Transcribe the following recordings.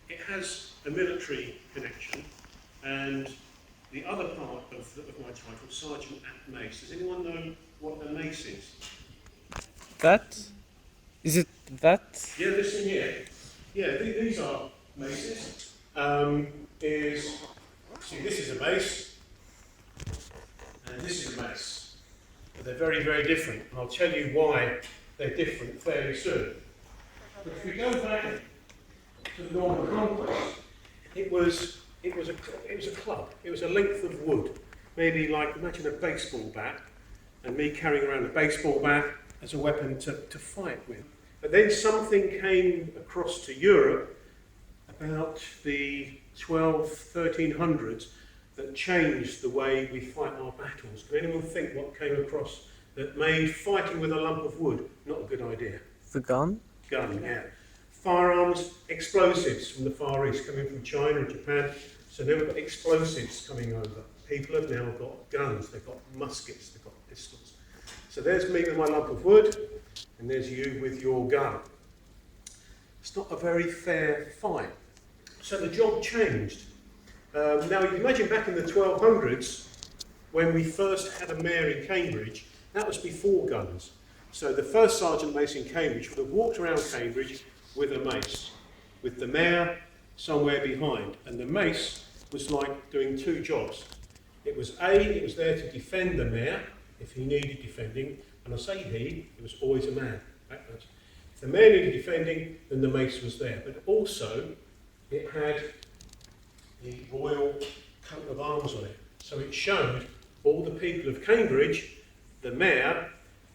it has a military connection, and the other part of my title, Sergeant at Mace. Does anyone know what a mace is? That? Is it that? Yeah, this thing here. Yeah, these are maces. See, this is a mace, and this is a mace. But they're very, very different, and I'll tell you why they're different fairly soon. But if we go back to the Norman Conquest, it was a club. It was a length of wood, maybe like, imagine a baseball bat, and me carrying around a baseball bat as a weapon to fight with. But then something came across to Europe about the 1300s that changed the way we fight our battles. Can anyone think what came across that made fighting with a lump of wood not a good idea? The gun? Gun, yeah. Firearms, explosives from the Far East, coming from China and Japan. So now we've got explosives coming over. People have now got guns, they've got muskets, they've got pistols. So there's me with my lump of wood, and there's you with your gun. It's not a very fair fight. So the job changed. Now you can imagine back in the 1200s, when we first had a mayor in Cambridge, that was before guns. So the first Sergeant Mace in Cambridge would have walked around Cambridge with a mace, with the mayor somewhere behind. And the mace was like doing two jobs. It was it was there to defend the mayor if he needed defending, and I say he, it was always a man. Backwards. If the mayor needed defending, then the mace was there. But also, it had the royal coat of arms on it. So it showed all the people of Cambridge, the mayor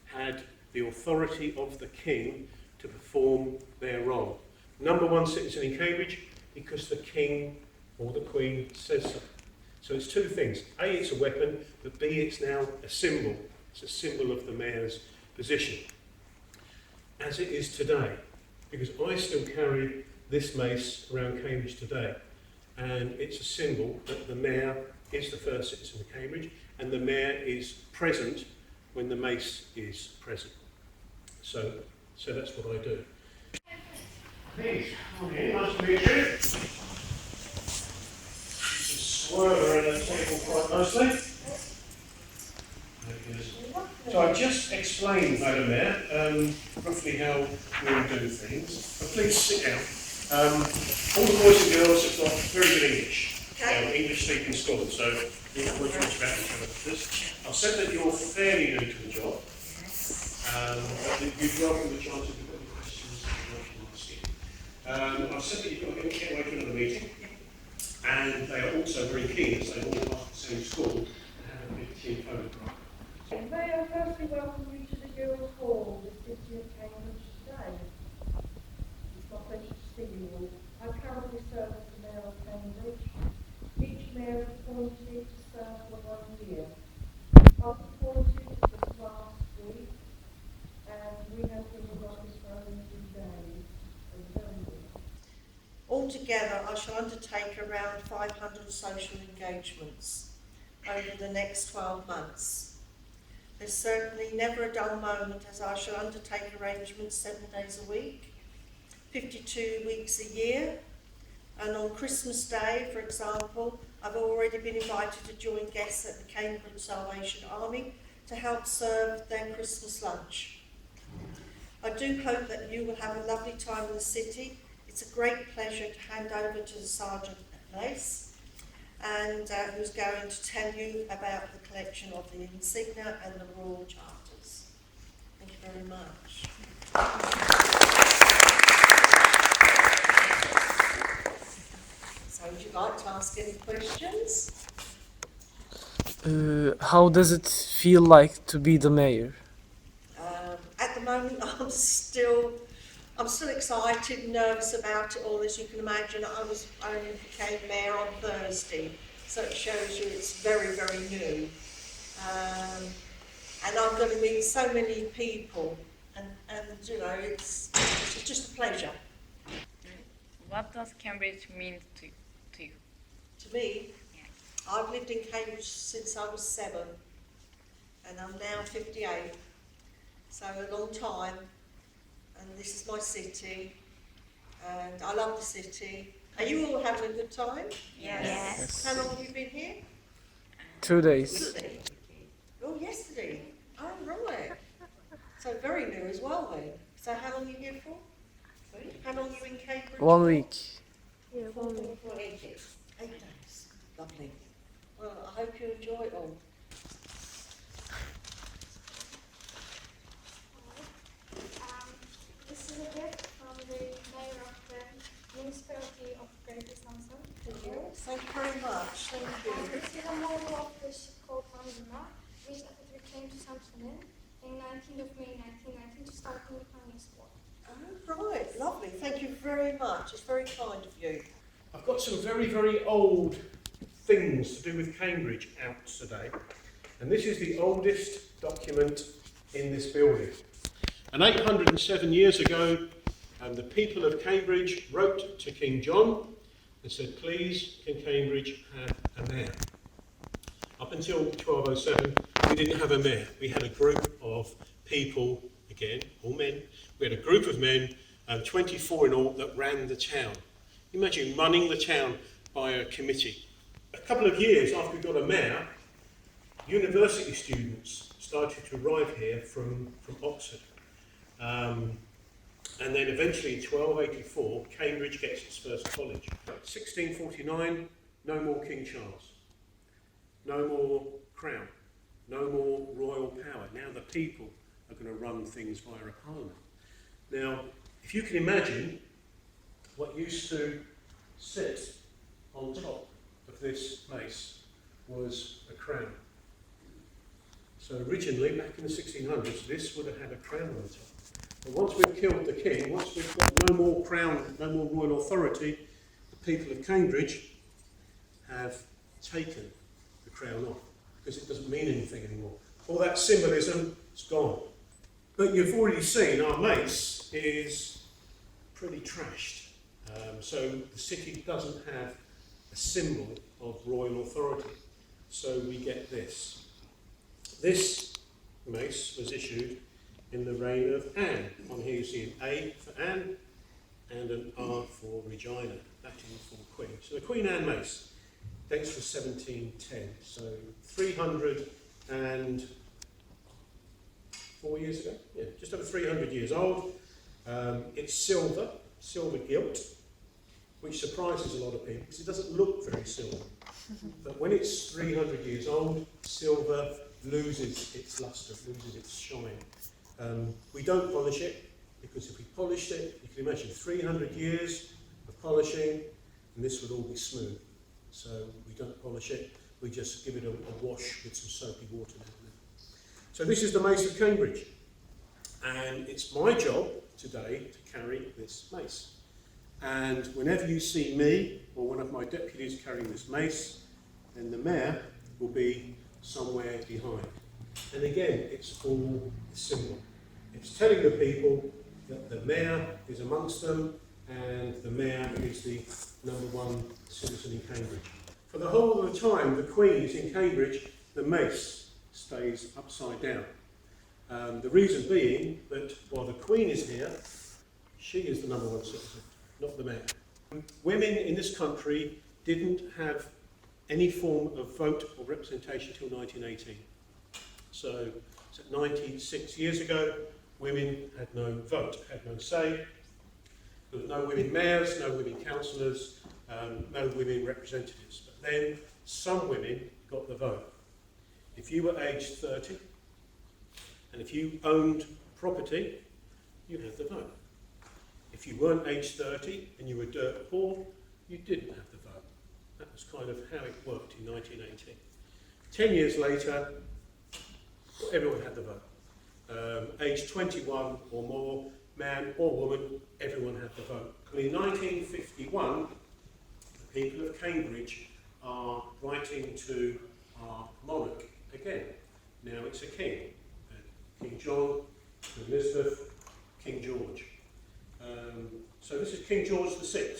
had the authority of the king to perform their role. Number one citizen in Cambridge, because the king or the queen says so. So it's two things. A, it's a weapon, but B, it's now a symbol. It's a symbol of the mayor's position. As it is today, because I still carry this mace around Cambridge today, and it's a symbol that the mayor is the first citizen of Cambridge, and the mayor is present when the mace is present. So that's what I do. Please, come here, nice to meet you. Swirl around the table quite nicely. So I've just explained, Madam Mayor, roughly how we do things. But please sit down. All the boys and girls have got very good English. English-speaking schools, so you can talk much about each other. I've said that you're fairly new to the job, but you'd welcome the chance if you've got any questions you can ask. I've said that you've got to get away to another meeting, and they are also very keen, as they all pass the same school, to have a big team photograph. May I firstly welcome you to the Girls' Hall, the City of Cambridge today. It's my pleasure to see you all. I currently serve as the Mayor of Cambridge. Each Mayor is appointed to serve for 1 year. I was appointed this last week, and we have been in office for only 2 days. Altogether, I shall undertake around 500 social engagements over the next 12 months. There's certainly never a dull moment, as I shall undertake arrangements 7 days a week, 52 weeks a year, and on Christmas Day, for example, I've already been invited to join guests at the Cambridge Salvation Army to help serve their Christmas lunch. I do hope that you will have a lovely time in the city. It's a great pleasure to hand over to the Sergeant at Mace, and who's going to tell you about the collection of the insignia and the Royal Charters. Thank you very much. So would you like to ask any questions? How does it feel like to be the mayor? At the moment, I'm still excited, nervous about it all. As you can imagine, I only became mayor on Thursday, so it shows you it's very, very new. And I'm going to meet so many people, and you know, it's just a pleasure. What does Cambridge mean to you? To me, Yeah. I've lived in Cambridge since I was 7, and I'm now 58, so a long time. And this is my city, and I love the city, Are you all having a good time? Yes. How long have you been here? 2 days. Yesterday. Oh, yesterday. Oh, right. So very new as well then. So how long are you here for? How long are you in Cambridge? 1 week. For 8 days. 8 days. Lovely. Well, I hope you enjoy it all. This is a gift from the mayor of the municipality of Greater Samson to you. Thank you very much. Thank you. This is a model of the ship called Mandima, which after came to Samson in 19th of May 1919 to start the Independence War. Oh, right. Lovely. Thank you very much. It's very kind of you. I've got some very, very old things to do with Cambridge out today. And this is the oldest document in this building. And 807 years ago, the people of Cambridge wrote to King John and said, please, can Cambridge have a mayor? Up until 1207, we didn't have a mayor. We had a group of people, again, all men. We had a group of men, 24 in all, that ran the town. Imagine running the town by a committee. A couple of years after we got a mayor, university students started to arrive here from Oxford. And then eventually in 1284, Cambridge gets its first college. 1649, no more King Charles. No more crown. No more royal power. Now the people are going to run things via a parliament. Now, if you can imagine what used to sit on top of this mace was a crown. So originally, back in the 1600s, this would have had a crown on top. But once we've killed the king, once we've got no more crown, no more royal authority, the people of Cambridge have taken the crown off because it doesn't mean anything anymore. All that symbolism is gone. But you've already seen our mace is pretty trashed. So the city doesn't have a symbol of royal authority. So we get this. This mace was issued in the reign of Anne. On here you see an A for Anne and an R for Regina, Latin for Queen. So the Queen Anne mace dates from 1710, so 304 years ago. Yeah, just over 300 years old. It's silver gilt, which surprises a lot of people because it doesn't look very silver. But when it's 300 years old, silver loses its luster, loses its shine. We don't polish it because if we polished it, you can imagine 300 years of polishing and this would all be smooth. So we don't polish it, we just give it a wash with some soapy water down there. So this is the Mace of Cambridge, and it's my job today to carry this mace. And whenever you see me or one of my deputies carrying this mace, then the mayor will be somewhere behind. And again, it's all a symbol. It's telling the people that the mayor is amongst them and the mayor is the #1 citizen in Cambridge. For the whole of the time the Queen is in Cambridge, the mace stays upside down. The reason being that while the Queen is here, she is the #1 citizen, not the mayor. Women in this country didn't have any form of vote or representation until 1918. So 96 years ago, women had no vote, had no say. There was no women mayors, no women councillors, no women representatives. But then some women got the vote. If you were aged 30, and if you owned property, you had the vote. If you weren't aged 30 and you were dirt poor, you didn't have the vote. That was kind of how it worked in 1918. 10 years later, everyone had the vote. Age 21 or more, man or woman, everyone had the vote. And in 1951, the people of Cambridge are writing to our monarch again. Now it's a king. King John, Queen Elizabeth, King George. So this is King George VI.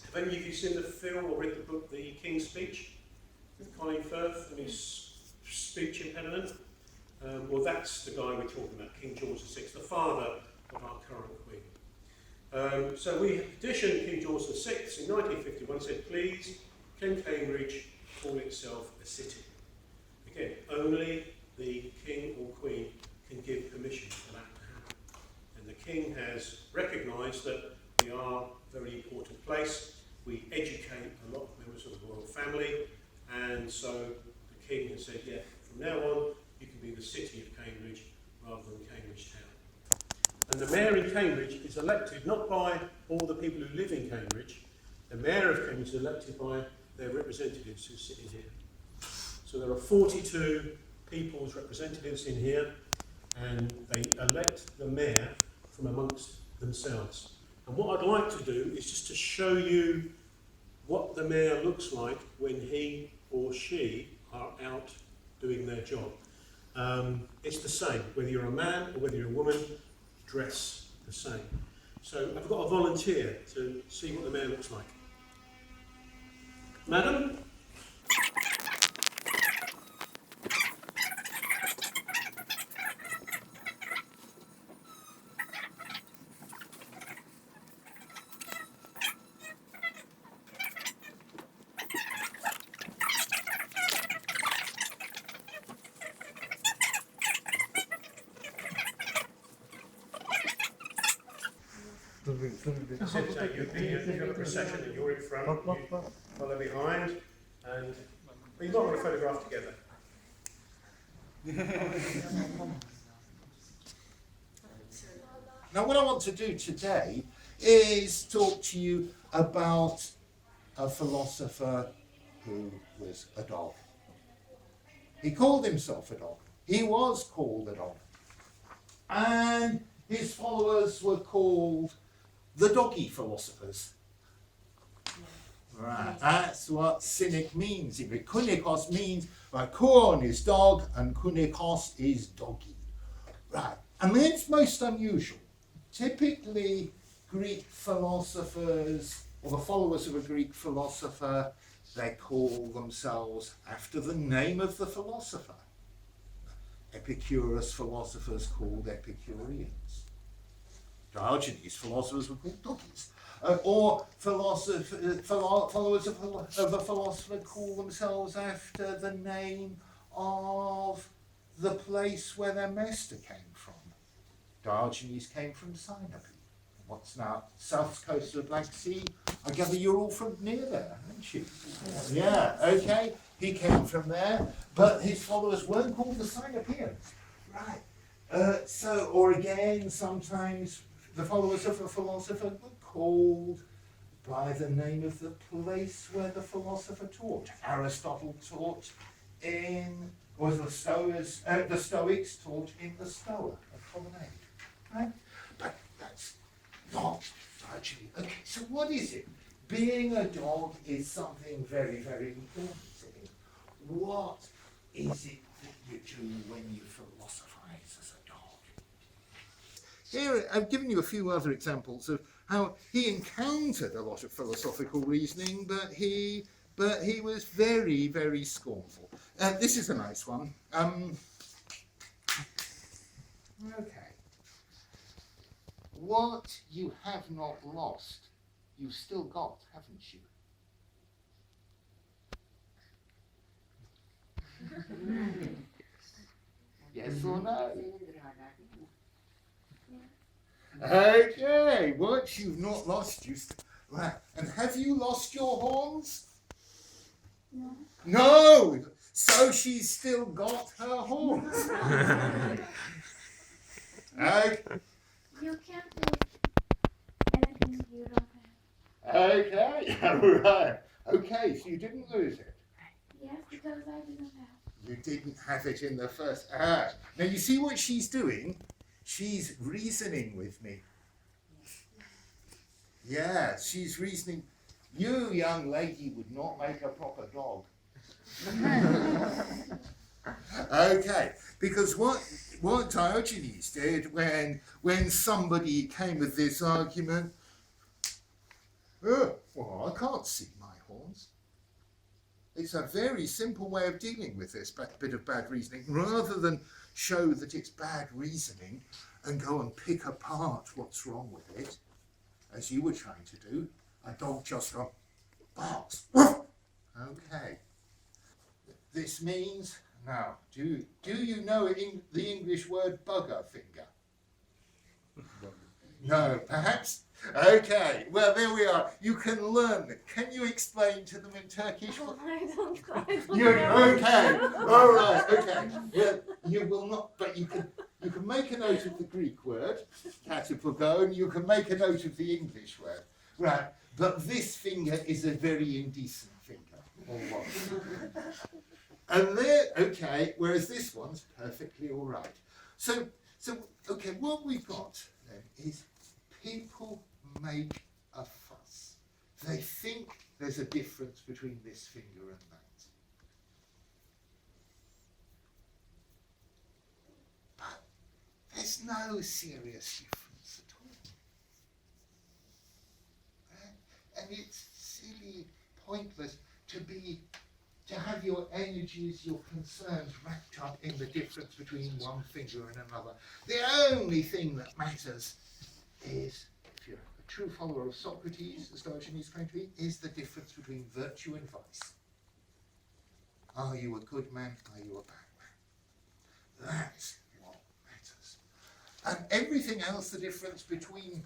Have any of you seen the film or read the book The King's Speech with Colin Firth and his speech impediment? Well, that's the guy we're talking about, King George VI, the father of our current Queen. So we petitioned King George VI in 1951, said, please, can Cambridge call itself a city? Again, only the King or Queen can give permission for that to happen. And the King has recognised that we are a very important place. We educate a lot of members of the royal family, and so the King has said, yeah, from now on, you can be the city of Cambridge rather than Cambridge Town. And the mayor in Cambridge is elected not by all the people who live in Cambridge. The mayor of Cambridge is elected by their representatives who sit in here. So there are 42 people's representatives in here, and they elect the mayor from amongst themselves. And what I'd like to do is just to show you what the mayor looks like when he or she are out doing their job. It's the same, whether you're a man or whether you're a woman, dress the same. So I've got a volunteer to see what the mayor looks like. Madam? That's it, so you have a procession and you're in front, you follow behind, and you might want to photograph together. Now, what I want to do today is talk to you about a philosopher who was a dog. He called himself a dog. He was called a dog. And his followers were called the doggy philosophers. Right, that's what cynic means. Kunikos means, right, kuon is dog and kunikos is doggy. Right, and that's most unusual. Typically, Greek philosophers, or the followers of a Greek philosopher, they call themselves after the name of the philosopher. Epicurus philosophers called Epicureans. Diogenes philosophers were called doggies. Or followers of a philosopher call themselves after the name of the place where their master came from. Diogenes came from Sinope. What's now south coast of the Black Sea? I gather you're all from near there, aren't you? Yeah, okay. He came from there, but his followers weren't called the Sinopeans. Right. Or again, sometimes the followers of a philosopher were called by the name of the place where the philosopher taught. Aristotle taught in, or the Stoics taught in the Stoa of Colonnade. Right? But that's not actually. Okay, so what is it? Being a dog is something very, very important to me. What is it that you do when you philosophize as a dog? Here, I've given you a few other examples of how he encountered a lot of philosophical reasoning, but he was very, very scornful. This is a nice one. Okay. What you have not lost, you've still got, haven't you? Yes or no? Okay, what you've not lost, you right. And have you lost your horns? No. No! So she's still got her horns. Okay. You can't lose anything you don't have. Okay, right. Okay, so you didn't lose it. Yes, because I didn't have. You didn't have it in the first. Now you see what she's doing? She's reasoning with me. Yeah, she's reasoning. You, young lady, would not make a proper dog. Okay, because what Diogenes did when somebody came with this argument, well, I can't see my horns. It's a very simple way of dealing with this bit of bad reasoning. Rather than show that it's bad reasoning and go and pick apart what's wrong with it, as you were trying to do, a dog just barks. Okay. This means, now, do you know the English word bugger finger? No, perhaps? Okay, well, there we are. You can learn it. Can you explain to them in Turkish? I don't You're know. okay. All right. Okay. Well, you will not. But you can make a note of the Greek word katapugo, and you can make a note of the English word. Right. But this finger is a very indecent finger. Or what? And there. Okay. Whereas this one's perfectly all right. So okay. What we've got then is people make a fuss. They think there's a difference between this finger and that. But there's no serious difference at all. And it's silly, pointless to have your energies, your concerns wrapped up in the difference between one finger and another. The only thing that matters is, if you're a true follower of Socrates, as Diogenes claimed to be, is the difference between virtue and vice. Are you a good man? Are you a bad man? That's what matters. And everything else, the difference between,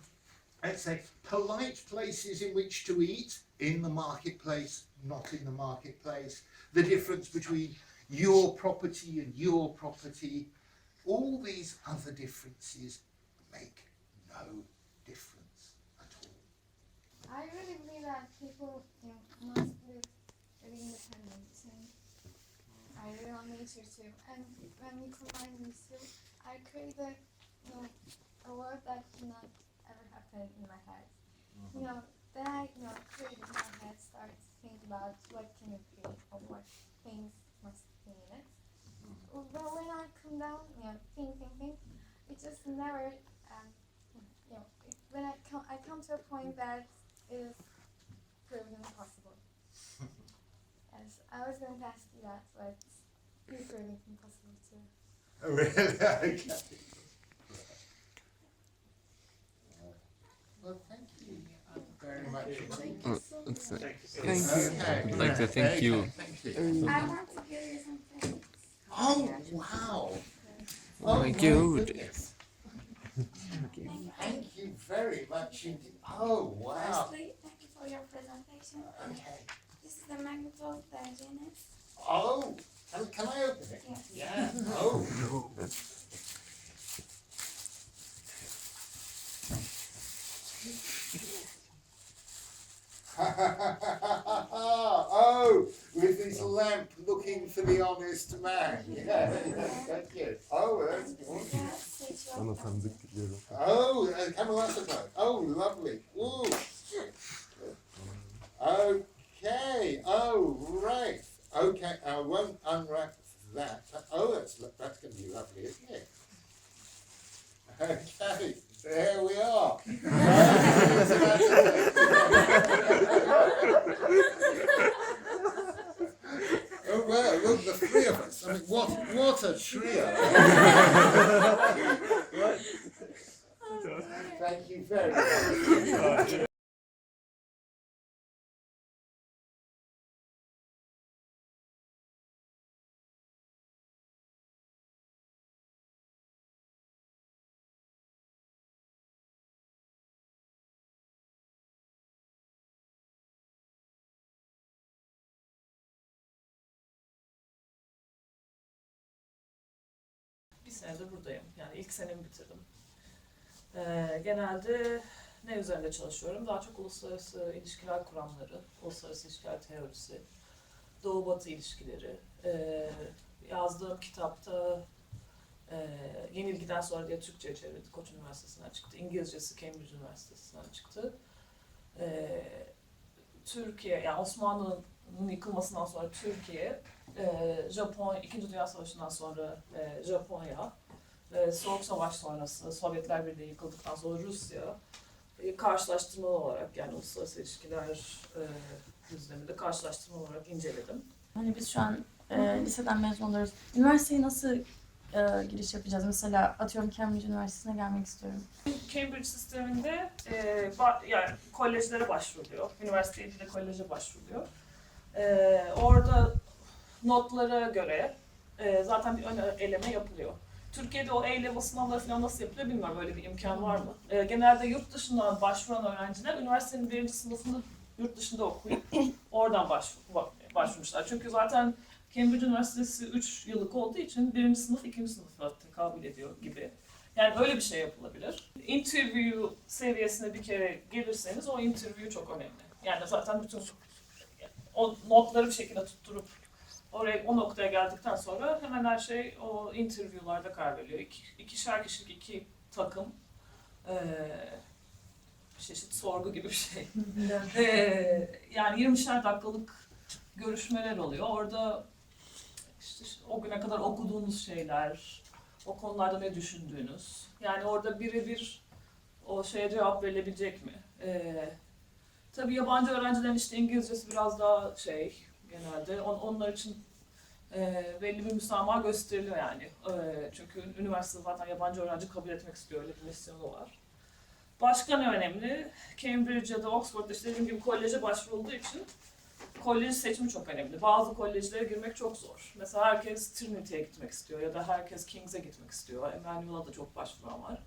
let's say, polite places in which to eat, in the marketplace, not in the marketplace, the difference between your property and your property, all these other differences make no difference at all. I really believe that people must live very independent, and I really want nature too. And when we combine these two, I create a world that cannot ever happen in my head. Then I create in my head, start to think about what can it be or what things must be in it. But when I come down, think, it just never. When I come to a point that it is proven impossible. Yes, I was going to ask you that, but it's proven impossible too. Oh, really? Okay. Well, thank you very much. Thank Thank you. Okay. I'd like to thank you. Thank you. I want to give you something. Oh, wow. Oh my my God. goodness. Thank you very much indeed. Oh, wow. Firstly, thank you for your presentation. Okay. This is the magnet of Diogenes. Oh, can I open it? Yes. Yeah. Oh. Oh, with his lamp looking for the honest man. Yeah, thank you. Oh, that's wonderful. Oh, Camerata. Oh, lovely. Ooh. Okay. Oh, right. Okay. I won't unwrap that. Oh, that's going to be lovely, isn't it? Okay. There we are. Oh well, look, the three of us. I mean, what a trio! Thank you very much. Bir senedir buradayım. Yani ilk senemi bitirdim. Genelde ne üzerinde çalışıyorum? Daha çok uluslararası ilişkiler kuramları, uluslararası ilişkiler teorisi, Doğu-Batı ilişkileri. Yazdığım kitapta Yeni İlgiden sonra diye Türkçe'ye çevrildi. Koç Üniversitesi'nden çıktı. İngilizcesi Cambridge Üniversitesi'nden çıktı. Türkiye, yani Osmanlı'nın yıkılmasından sonra Türkiye, İkinci Dünya Savaşı'ndan sonra Japonya ve Soğuk Savaş sonrası Sovyetler Birliği yıkıldıktan sonra Rusya karşılaştırmalı olarak, yani uluslararası ilişkiler düzleminde karşılaştırmalı olarak inceledim. Hani biz şu an liseden mezun oluyoruz. Üniversiteyi nasıl giriş yapacağız? Mesela atıyorum Cambridge Üniversitesi'ne gelmek istiyorum. Cambridge sisteminde yani kolejlere başvuruluyor. Üniversite değil de koleje başvuruluyor. Orada notlara göre zaten bir ön eleme yapılıyor. Türkiye'de o A-level sınavları falan nasıl yapılıyor bilmiyorum. Böyle bir imkan var mı? Genelde yurt dışından başvuran öğrenciler üniversitenin birinci sınıfını yurt dışında okuyup oradan başvurmuşlar. Çünkü zaten Cambridge Üniversitesi 3 yıllık olduğu için birinci sınıf, ikinci sınıfa tekabül ediyor gibi. Yani öyle bir şey yapılabilir. Interview seviyesine bir kere gelirseniz o interview çok önemli. Yani zaten bütün o notları bir şekilde tutturup o noktaya geldikten sonra hemen her şey o interview'larda karar veriliyor. İkişer kişilik iki takım bir çeşit sorgu gibi bir şey. Yani 20'şer dakikalık görüşmeler oluyor. Orada işte o güne kadar okuduğunuz şeyler, o konularda ne düşündüğünüz. Yani orada birebir o şeye cevap verilebilecek mi? Tabii yabancı öğrencilerin işte İngilizcesi biraz daha genelde. Onlar için belli bir müsamaha gösteriliyor yani. Çünkü üniversite zaten yabancı öğrenci kabul etmek istiyor, öyle bir misyonu var. Başka ne önemli? Cambridge ya da Oxford'da işte dediğim gibi koleje başvurulduğu için kolej seçimi çok önemli. Bazı kolejlere girmek çok zor. Mesela herkes Trinity'ye gitmek istiyor ya da herkes Kings'e gitmek istiyor. Emmanuel'a da çok başvuran var.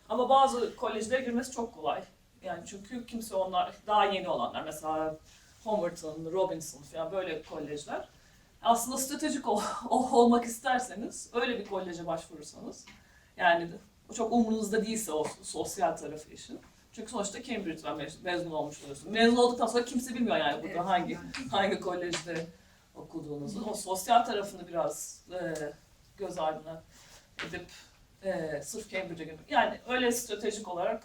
Ama bazı kolejlere girmesi çok kolay. Yani çünkü kimse onlar, daha yeni olanlar mesela Homerton, Robinson falan böyle kolejler. Aslında stratejik olmak isterseniz öyle bir koleje başvurursanız yani çok umurunuzda değilse o sosyal tarafı işin. Çünkü sonuçta Cambridge'den mezun olmuş oluyorsun. Mezun olduktan sonra kimse bilmiyor yani burada hangi kolejde okuduğunuzu. O sosyal tarafını biraz göz ardına edip sırf Cambridge'e girmek. Yani öyle stratejik olarak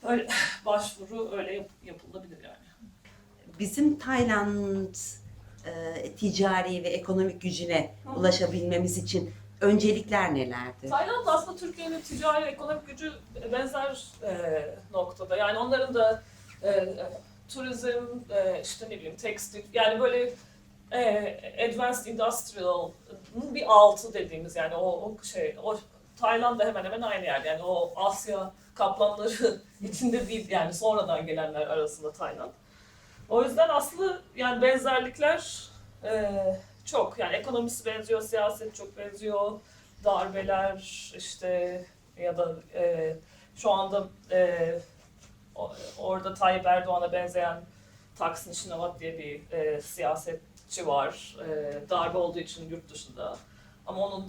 öyle başvuru öyle yapılabilir yani. Bizim Tayland ticari ve ekonomik gücüne ulaşabilmemiz için öncelikler nelerdir? Tayland aslında Türkiye'nin ticari ekonomik gücü benzer noktada. Yani onların da turizm, işte ne bileyim tekstil, yani böyle advanced industrial'ın bir altı dediğimiz yani o Tayland da hemen hemen aynı yerde. Yani o Asya kaplanları içinde değil yani sonradan gelenler arasında Tayland. O yüzden aslında yani benzerlikler çok. Yani ekonomisi benziyor, siyaset çok benziyor, darbeler işte ya da şu anda orada Tayyip Erdoğan'a benzeyen Taksin Şinawat diye bir siyasetçi var. Darbe olduğu için yurt dışında. Ama onun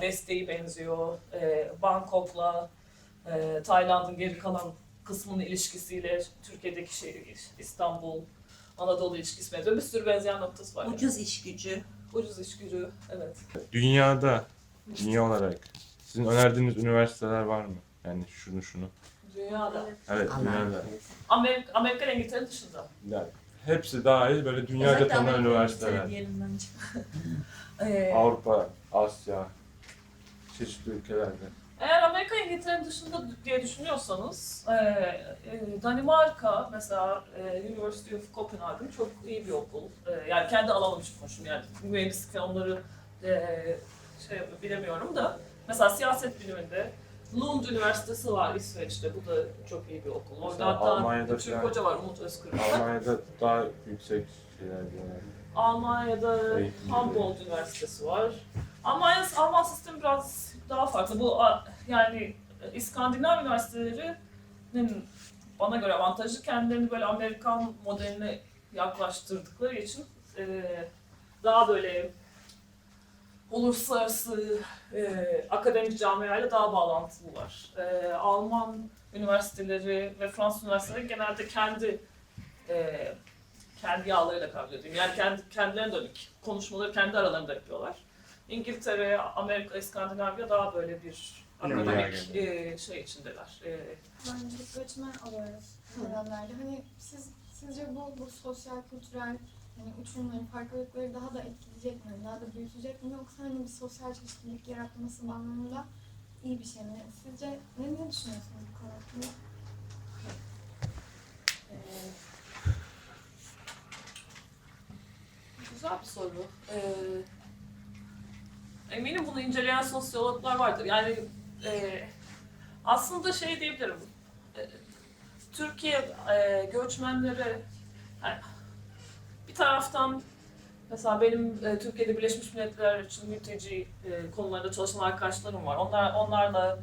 desteği benziyor. Bangkok'la Tayland'ın geri kalan kısmının ilişkisiyle Türkiye'deki İstanbul, Anadolu ilişkisi benziyor. Bir sürü benzeyen noktası var. Ucuz iş gücü. Ucuz iş gücü, evet. Dünya olarak sizin önerdiğiniz üniversiteler var mı? Yani şunu. Dünyada. Evet, dünyada. Amerika ile İngiltere dışında. Yani hepsi dahil böyle dünyaca tanınan üniversiteler. Avrupa, Asya, çeşitli ülkelerde. Eğer Amerika İngiltere dışında diye düşünüyorsanız, Danimarka mesela University of Copenhagen çok iyi bir okul. Yani kendi alanım için konuşuyorum yani mühendislik falan onları bilemiyorum da. Mesela siyaset biliminde Lund Üniversitesi var İsveç'te, bu da çok iyi bir okul. Orada hatta Almanya'da Türk hoca var Umut Özkırk. Almanya'da daha yüksek şeyler diyorlar. Almanya'da Humboldt Üniversitesi var. Alman sistemi biraz daha farklı. Bu yani İskandinav üniversitelerinin bana göre avantajı kendilerini böyle Amerikan modeline yaklaştırdıkları için daha böyle uluslararası akademik camiayla daha bağlantılılar. Alman üniversiteleri ve Fransız üniversiteleri genelde kendi yağlarıyla kabul ediyor. Yani kendilerine dönük konuşmaları kendi aralarında yapıyorlar. İngiltere, Amerika, İskandinavya daha böyle bir akademik şey içindeler. Bence göçmen alıyoruz dönemlerde. Hani sizce bu sosyal, kültürel hani uçurumları, farklılıkları daha da etkileyecek mi? Daha da büyütecek mi? Yoksa hani bir sosyal çeşitlilik yaratması anlamında iyi bir şey mi? Sizce ne düşünüyorsunuz bu konu hakkında? Güzel bir soru. eminim bunu inceleyen sosyologlar vardır. Yani aslında şey diyebilirim. Türkiye göçmenleri yani bir taraftan mesela benim Türkiye'de Birleşmiş Milletler için mülteci konularında çalışan arkadaşlarım var. Onlarla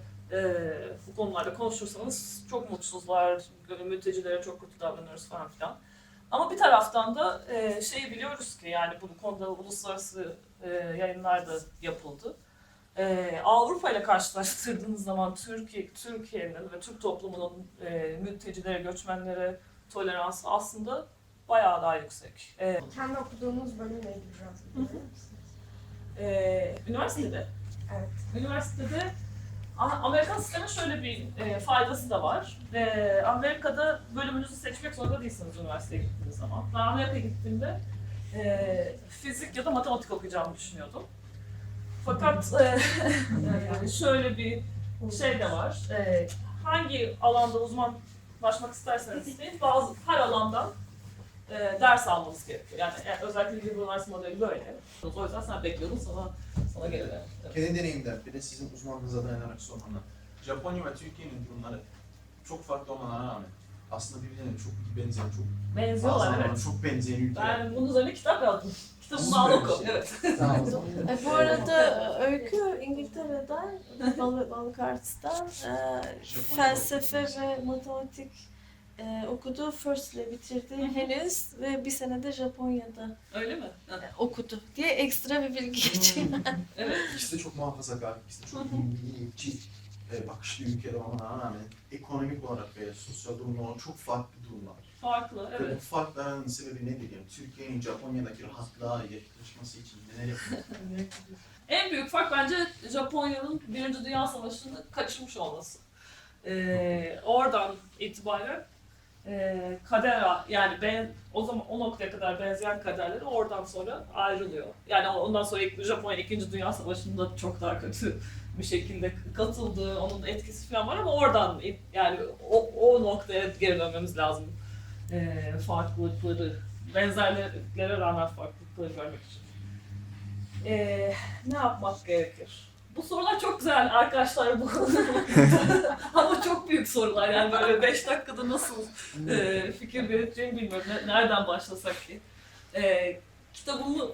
bu konularda konuşursanız çok mutsuzlar, mültecilere çok kötü davranıyoruz falan filan. Ama bir taraftan da şeyi biliyoruz ki yani bu konuda uluslararası yayınlar da yapıldı. Avrupa ile karşılaştırdığınız zaman Türkiye'nin ve Türk toplumunun mültecilere, göçmenlere toleransı aslında bayağı daha yüksek. Kendi okuduğunuz bölümle ilgili biraz bilgiler misiniz? Üniversitede? Evet. Üniversitede Amerikan sistemin şöyle bir faydası da var. Amerika'da bölümünüzü seçmek zorunda değilsiniz üniversiteye gittiğiniz zaman. Ben Amerika'ya gittiğimde fizik ya da matematik okuyacağımı düşünüyordum. Fakat şöyle bir şey de var. Hangi alanda uzmanlaşmak isterseniz isteyin, her alandan ders almanız gerekiyor. Yani özellikle liberal arts modeli böyle. O yüzden sen bekliyordun, sana geliyor. Evet. Kendi deneyimden, bir de sizin uzmanlığınıza dayanarak sormamla. Japonya ve Türkiye'nin durumları çok farklı olmalarına rağmen aslında birbirlerine çok benzeyen, çok benziyorlar, evet. Çok benzeyen ülkeler. Ben bunun üzerine kitap yazdım. Kitabımı al oku. Evet. Bu arada Öykü İngiltere'den, Balik Arts'tan felsefe ve matematik okudu. First ile bitirdi henüz ve bir senede Japonya'da Öyle mi? okudu diye ekstra bir bilgi geçeyim. Evet. İkisi de çok muhafazakar, ikisi de çok milliyetçi bakışlı ülkeler olmalarına rağmen ekonomik olarak ve sosyal durumlar çok farklı durumlar. Farklı, Ve evet. bu farkların sebebi nedir? Yani Türkiye'nin Japonya'daki rahatlığa yaklaşması için neler yapıyor? En büyük fark bence Japonya'nın Birinci Dünya Savaşı'nı kaçırmış olması. Oradan itibaren kader yani o noktaya kadar benzeyen kaderleri oradan sonra ayrılıyor. Yani ondan sonra Japonya 2. Dünya Savaşı'nda çok daha kötü bir şekilde katıldı. Onun etkisi falan var ama oradan yani o noktaya geri dönmemiz lazım. Farklılıkları, benzerliklere rağmen farklılıkları görmek için. Ne yapmak gerekir? Bu sorular çok güzel arkadaşlar bu ama çok büyük sorular yani böyle 5 dakikada nasıl fikir belirteceğimi bilmiyorum. Nereden başlasak ki? Kitabımı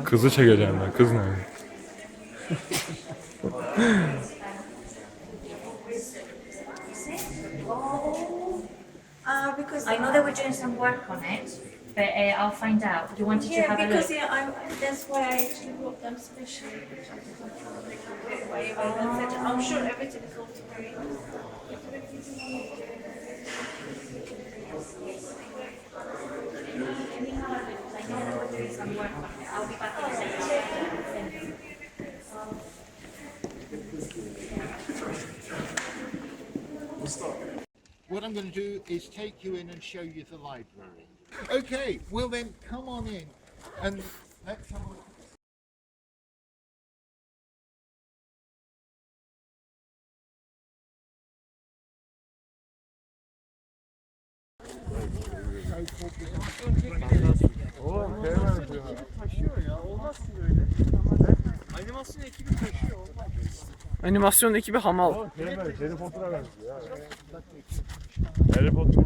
Kızı çekeceğim ben. Kız nerede? Because I know they were doing some work on it, but I'll find out. You wanted to have a look? that's why I actually wrote them specially. I'm sure everything is also very. I know they were doing some work on it. I'll be back in a second. What I'm going to do is take you in and show you the library. Okay, well then come on in and let's have a look. Oğlum sevmem diyor. Taşıyor ya, olmaz ki böyle. Animasyon ekibi taşıyor, olmaz. Animasyon ekibi hamal. Oğlum sevmem, Harry Potter'a benziyor ya. Harry Potter.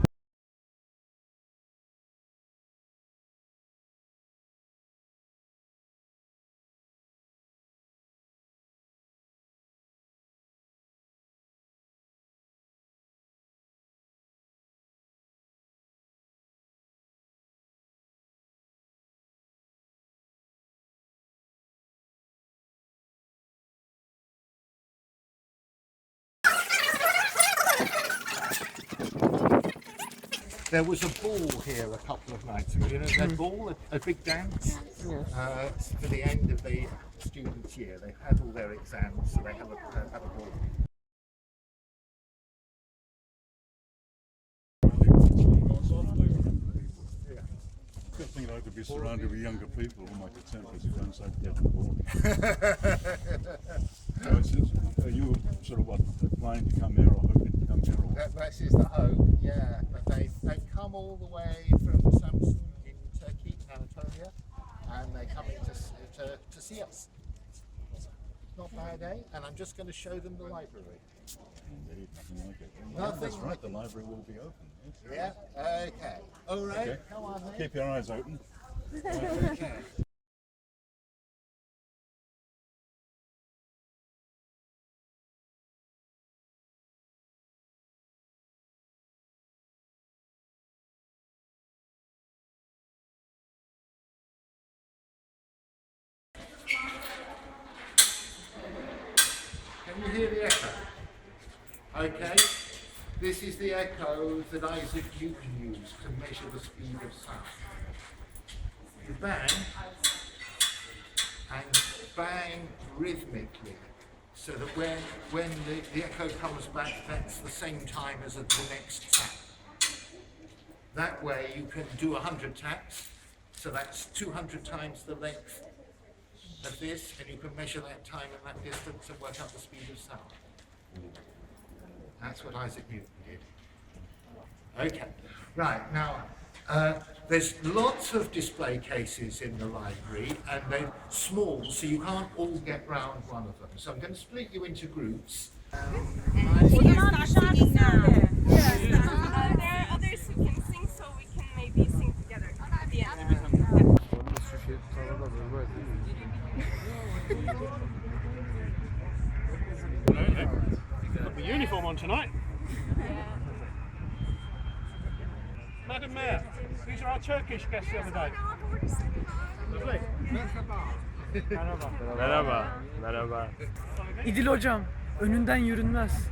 There was a ball here a couple of nights ago. You know that ball, a big dance for the end of the students' year. They've had all their exams, so they have a ball. good thing though to be surrounded with younger people who make contemporaries who don't say dead and boring. So are you sort of what, planning to come here or hoping to come here? Or? This is the hope, yeah. But they've come all the way from Samsun in Turkey, Anatolia, and they're coming to see us. Not bad, eh? And I'm just going to show them the library. Indeed, nothing like it. Nothing. That's right, the library will be open. Yes. Yeah? Okay. All right. Okay. Come on then. Keep your eyes open. Okay. Can you hear the echo? Okay. This is the echo that Isaac Newton used to measure the speed of sound. You bang and bang rhythmically, so that when the echo comes back, that's the same time as the next tap. That way you can do 100 taps, so that's 200 times the length of this, and you can measure that time and that distance and work out the speed of sound. That's what Isaac Newton did. Okay, right, now there's lots of display cases in the library, and they're small, so you can't all get round one of them. So I'm going to split you into groups. There are others who can sing, so we can maybe sing together at the end. Got the uniform on tonight. Madam Mayor, these are our Turkish guests the other day. Lovely. Merhaba. Merhaba. İdil hocam, önünden yürünmez.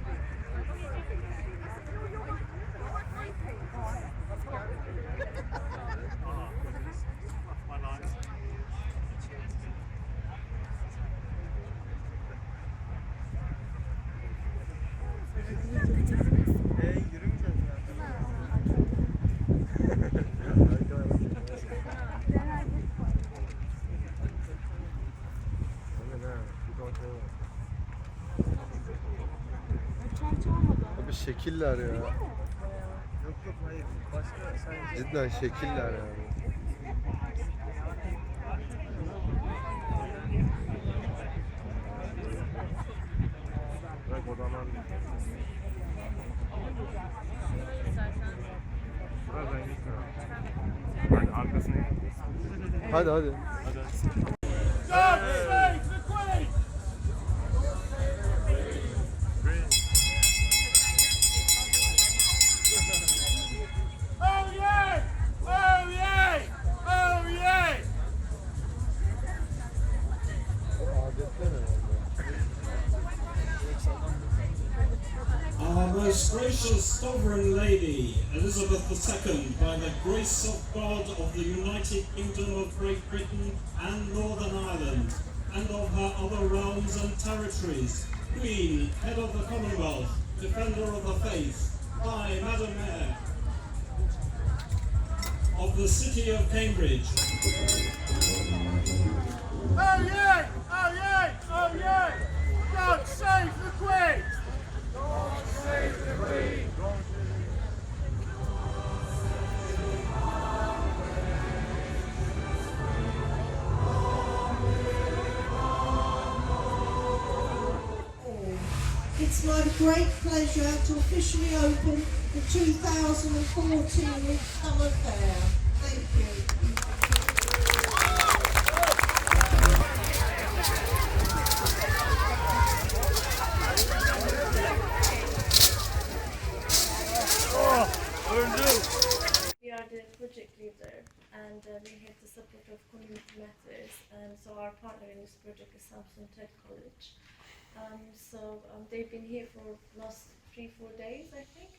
Abi şekiller ya. Yok hayır. Cidden şekiller yani. Bırak odaman. Bırak ben gitmiyorum. Hadi arkasına git. Hadi hadi. God save the Queen! Oh yeah! Oh yeah! Oh yeah! Our most gracious sovereign lady, Elizabeth II, by the grace of God of the United Kingdom of Great Britain and Northern Ireland, and of her other realms and territories, Queen, Head of the Commonwealth, Defender of the Faith, I, Madam Mayor, of the City of Cambridge. Oh yeah! Oh yeah! Oh yeah! God save the Queen! God save the Queen! It's my great pleasure to officially open the 2014 Summer Fair. Thank you. We are the project leader, and we have the support of Community Matters, and so our partner in this project is Samsun Tech College. They've been here for last 3-4 days, I think,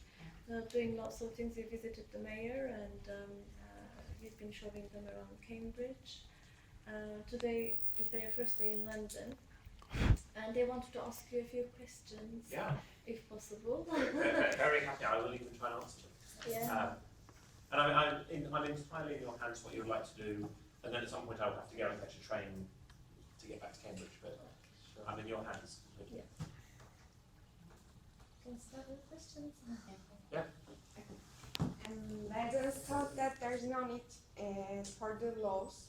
doing lots of things. We visited the mayor, and we've been showing them around Cambridge. Today is their first day in London, and they wanted to ask you a few questions, if possible. Very happy. I will even try and answer them. Yeah. And I'm I'm entirely in your hands what you would like to do, and then at some point I'll have to go and catch a train to get back to Cambridge, but I'm in your hands completely. Can start with questions? Yeah. I just thought that there's no need for the laws,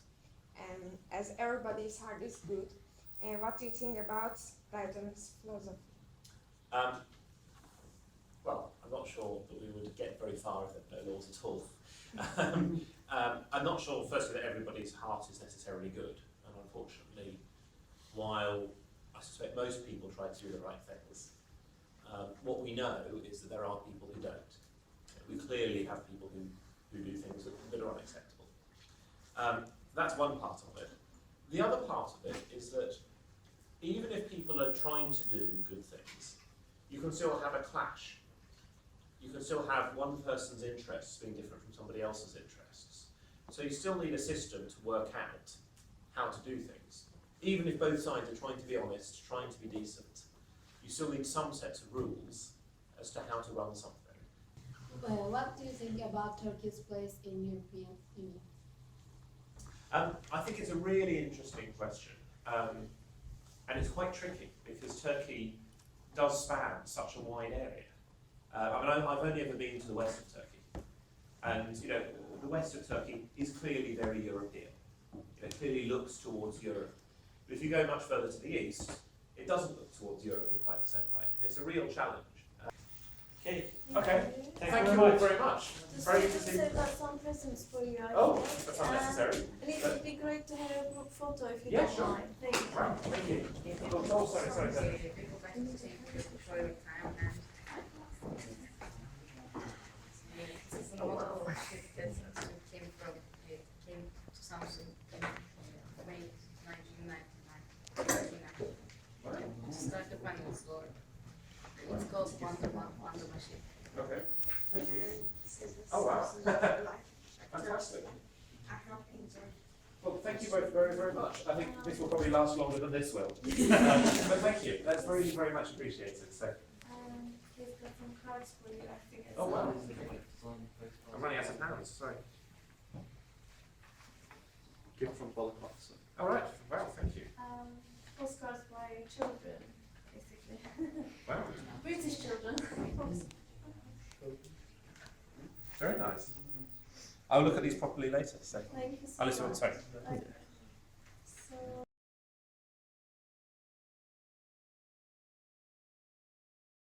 and as everybody's heart is good, what do you think about Bladden's philosophy? Well, I'm not sure that we would get very far if there were no laws at all. I'm not sure, firstly, that everybody's heart is necessarily good, and unfortunately, while I suspect most people try to do the right things, what we know is that there are people who don't. We clearly have people who do things that are unacceptable. That's one part of it. The other part of it is that even if people are trying to do good things, you can still have a clash. You can still have one person's interests being different from somebody else's interests. So you still need a system to work out how to do things. Even if both sides are trying to be honest, trying to be decent, you still need some sets of rules as to how to run something. What do you think about Turkey's place in European Union? I think it's a really interesting question. And it's quite tricky because Turkey does span such a wide area. I've only ever been to the west of Turkey. And, the west of Turkey is clearly very European. It clearly looks towards Europe. But if you go much further to the east, it doesn't look towards Europe in quite the same way. It's a real challenge. Okay. Thank you all very much. Very interesting. I've got some presents for you. Oh, that's unnecessary. And it would be great to have a group photo if you Yeah, don't sure. mind. Thank you. Right, thank you. Oh, sorry. This is a model of ship that came to Samsung in May 1999. To start the panel store. It's called Wonder Machine. Okay. Oh wow. Fantastic. Well, thank you both very, very much. I think this will probably last longer than this will. But thank you. That's very, very much appreciated. So. He's got some cards for you. I think it's Oh wow. I'm running out of hands. Sorry. Gift from Balik. All right. Wow. Thank you. Postcards by children, basically. Wow. British children. Very nice. I'll look at these properly later. So. Thank you so I'll listen. much. Sorry. So